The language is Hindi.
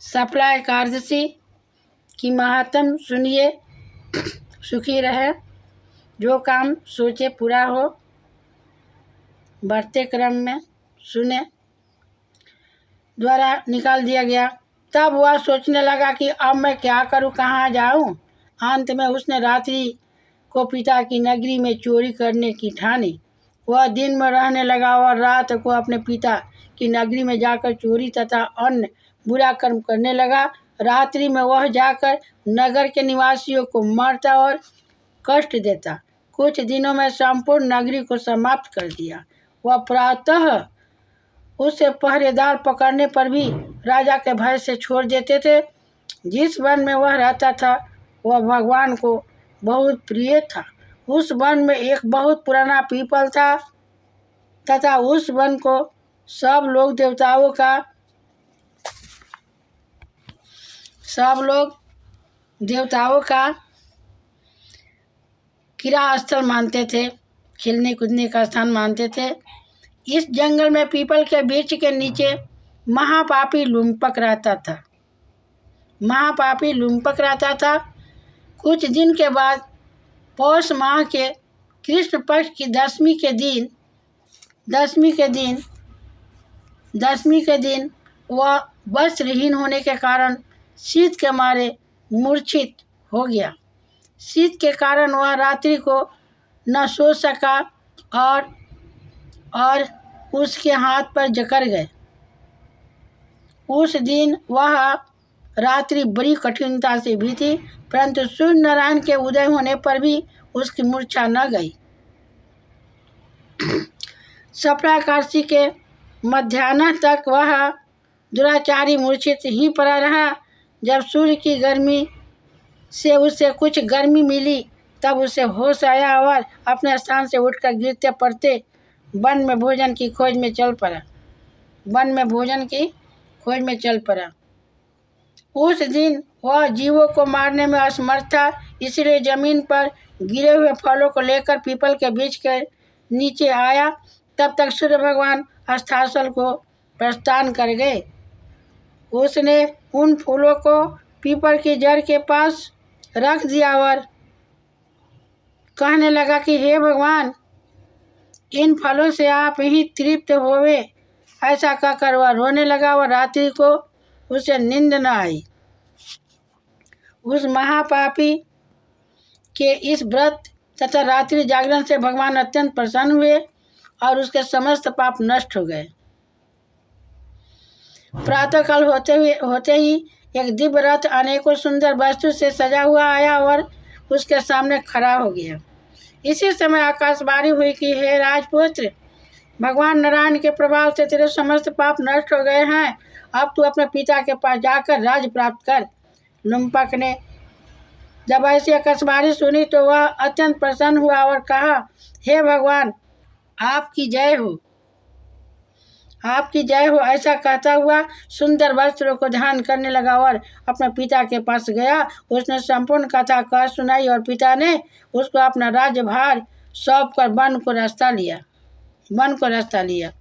सफला एकादशी की महात्म सुनिए, सुखी रहे, जो काम सोचे पूरा हो। बढ़ते क्रम में सुने द्वारा निकाल दिया गया। तब वह सोचने लगा कि अब मैं क्या करूं, कहाँ जाऊं। अंत में उसने रात्रि को पिता की नगरी में चोरी करने की ठानी। वह दिन में रहने लगा और रात को अपने पिता की नगरी में जाकर चोरी तथा अन्य बुरा कर्म करने लगा। रात्रि में वह जाकर नगर के निवासियों को मारता और कष्ट देता। कुछ दिनों में संपूर्ण नगरी को समाप्त कर दिया। वह प्रातः उसे पहरेदार पकड़ने पर भी राजा के भय से छोड़ देते थे। जिस वन में वह रहता था वह भगवान को बहुत प्रिय था। उस वन में एक बहुत पुराना पीपल था तथा उस वन को सब लोग देवताओं का क्रीड़ा स्थल मानते थे, खेलने कूदने का स्थान मानते थे। इस जंगल में पीपल के वृक्ष के नीचे महापापी लुम्पक रहता था। कुछ दिन के बाद पौष माह के कृष्ण पक्ष की दशमी के दिन वह वस्त्रहीन होने के कारण शीत के मारे मूर्छित हो गया। शीत के कारण वह रात्रि को न सो सका और उसके हाथ पर जकड़ गए। उस दिन वह रात्रि बड़ी कठिनता से बीती, परंतु सूर्य नारायण के उदय होने पर भी उसकी मूर्छा न गई। सफला एकादशी के मध्याह्न तक वह दुराचारी मूर्छित ही पड़ा रहा। जब सूर्य की गर्मी से उसे कुछ गर्मी मिली तब उसे होश आया और अपने स्थान से उठकर गिरते पड़ते वन में भोजन की खोज में चल पड़ा। उस दिन वह जीवों को मारने में असमर्थ था, इसलिए जमीन पर गिरे हुए फलों को लेकर पीपल के वृक्ष के नीचे आया। तब तक सूर्य भगवान अस्ताचल को प्रस्थान कर गए। उसने उन फूलों को पीपल की जड़ के पास रख दिया और कहने लगा कि हे भगवान, इन फलों से आप ही तृप्त होवे। ऐसा कहकर वह रोने लगा और रात्रि को उसे नींद न आई। उस महापापी के इस व्रत तथा रात्रि जागरण से भगवान अत्यंत प्रसन्न हुए और उसके समस्त पाप नष्ट हो गए। प्रातःकाल होते ही एक दिव्य रथ अनेकों सुंदर वस्तु से सजा हुआ आया और उसके सामने खड़ा हो गया। इसी समय आकाशवाणी हुई कि हे राजपुत्र, भगवान नारायण के प्रभाव से तेरे समस्त पाप नष्ट हो गए हैं। अब तू अपने पिता के पास जाकर राज्य प्राप्त कर। लुम्पक ने जब ऐसी आकाशवाणी सुनी तो वह अत्यंत प्रसन्न हुआ और कहा, हे भगवान, आपकी जय हो, आपकी जय हो। ऐसा कहता हुआ सुंदर वस्त्रों को धारण करने लगा और अपने पिता के पास गया। उसने संपूर्ण कथा कह सुनाई और पिता ने उसको अपना राज्यभार सौंप कर वन को रास्ता लिया।